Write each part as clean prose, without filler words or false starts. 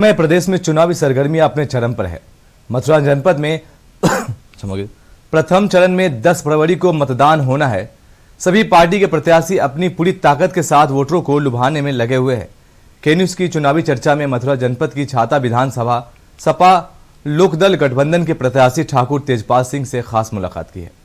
में प्रदेश में चुनावी सरगर्मियां अपने चरम पर है। मथुरा जनपद में प्रथम चरण में 10 फरवरी को मतदान होना है। सभी पार्टी के प्रत्याशी अपनी पूरी ताकत के साथ वोटरों को लुभाने में लगे हुए हैं। के न्यूज की चुनावी चर्चा में मथुरा जनपद की छाता विधानसभा सपा लोकदल गठबंधन के प्रत्याशी ठाकुर तेजपाल सिंह से खास मुलाकात की है।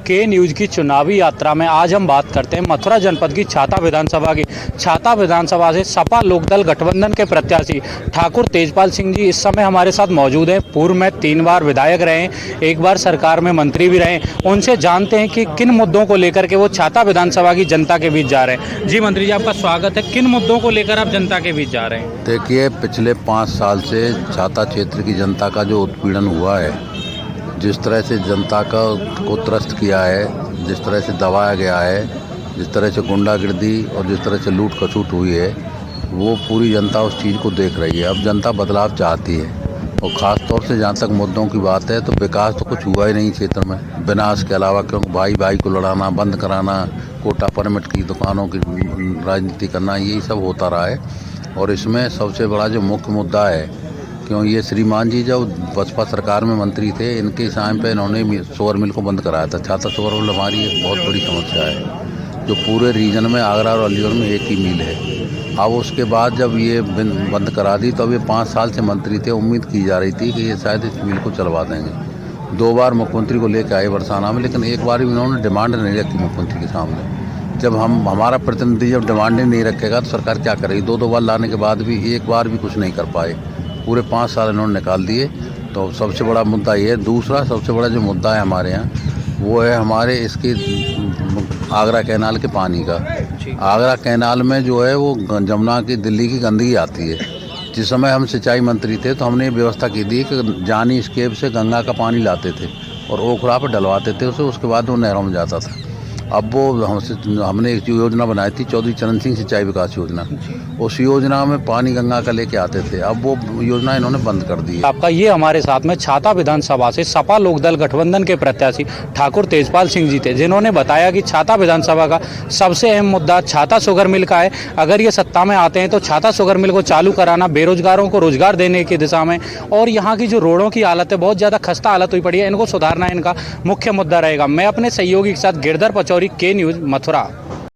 के न्यूज की चुनावी यात्रा में आज हम बात करते हैं मथुरा जनपद की छाता विधानसभा की। छाता विधानसभा से सपा लोकदल गठबंधन के प्रत्याशी ठाकुर तेजपाल सिंह जी इस समय हमारे साथ मौजूद हैं। पूर्व में 3 बार विधायक रहे, एक बार सरकार में मंत्री भी रहे। उनसे जानते हैं कि किन मुद्दों को लेकर के वो छाता विधानसभा की जनता के बीच जा रहे हैं। जी मंत्री जी, आपका स्वागत है। किन मुद्दों को लेकर आप जनता के बीच जा रहे हैं? देखिए, पिछले 5 साल से छाता क्षेत्र की जनता का जो उत्पीड़न हुआ है, जिस तरह से जनता को त्रस्त किया है, जिस तरह से दबाया गया है, जिस तरह से गुंडागिर्दी और जिस तरह से लूट खसूट हुई है, वो पूरी जनता उस चीज़ को देख रही है। अब जनता बदलाव चाहती है और ख़ास तौर से जहाँ तक मुद्दों की बात है तो विकास तो कुछ हुआ ही नहीं क्षेत्र में, विनाश के अलावा। क्योंकि भाई भाई को लड़ाना, बंद कराना, कोटा परमिट की दुकानों की राजनीति करना, यही सब होता रहा है। और इसमें सबसे बड़ा जो मुख्य मुद्दा है, क्यों ये श्रीमान जी जब बसपा सरकार में मंत्री थे, इनके टाइम पे इन्होंने शुगर मिल को बंद कराया था। छाता शुगर मिल हमारी एक बहुत बड़ी समस्या है, जो पूरे रीजन में आगरा और अलीगढ़ में एक ही मिल है। अब उसके बाद जब ये बंद करा दी तो अब ये 5 साल से मंत्री थे। उम्मीद की जा रही थी कि ये शायद इस मिल को चलवा देंगे। 2 बार मुख्यमंत्री को लेकर आए बरसाना में, लेकिन एक बार भी उन्होंने डिमांड नहीं रखी मुख्यमंत्री के सामने। जब हमारा प्रतिनिधि जब डिमांड नहीं रखेगा तो सरकार क्या करेगी? 2 बार लाने के बाद भी एक बार भी कुछ नहीं कर पाए। पूरे 5 साल इन्होंने निकाल दिए। तो सबसे बड़ा मुद्दा ये है। दूसरा सबसे बड़ा जो मुद्दा है हमारे यहाँ, वो है हमारे इसकी आगरा कैनाल के पानी का। आगरा कैनाल में जो है वो जमुना की दिल्ली की गंदगी आती है। जिस समय हम सिंचाई मंत्री थे तो हमने व्यवस्था की थी कि जानी स्केप से गंगा का पानी लाते थे और ओखरा पर डलवाते थे उसे, उसके बाद वो नहरों में जाता था। अब वो हमने एक योजना बनाई थी, चौधरी चरण सिंह सिंचाई विकास योजना। उस योजना में पानी गंगा का लेके आते थे। अब वो योजना इन्होंने बंद कर दी है। आपका ये हमारे साथ में छाता विधानसभा से सपा लोकदल गठबंधन के प्रत्याशी ठाकुर तेजपाल सिंह जी थे, जिन्होंने बताया कि छाता विधानसभा का सबसे अहम मुद्दा छाता शुगर मिल का है। अगर ये सत्ता में आते हैं तो छाता शुगर मिल को चालू कराना, बेरोजगारों को रोजगार देने की दिशा में, और यहाँ की जो रोडों की हालत है, बहुत ज़्यादा खस्ता हालत हुई पड़ी है, इनको सुधारना इनका मुख्य मुद्दा रहेगा। मैं अपने सहयोगी के साथ गिरधर पचौरी, के न्यूज, मथुरा।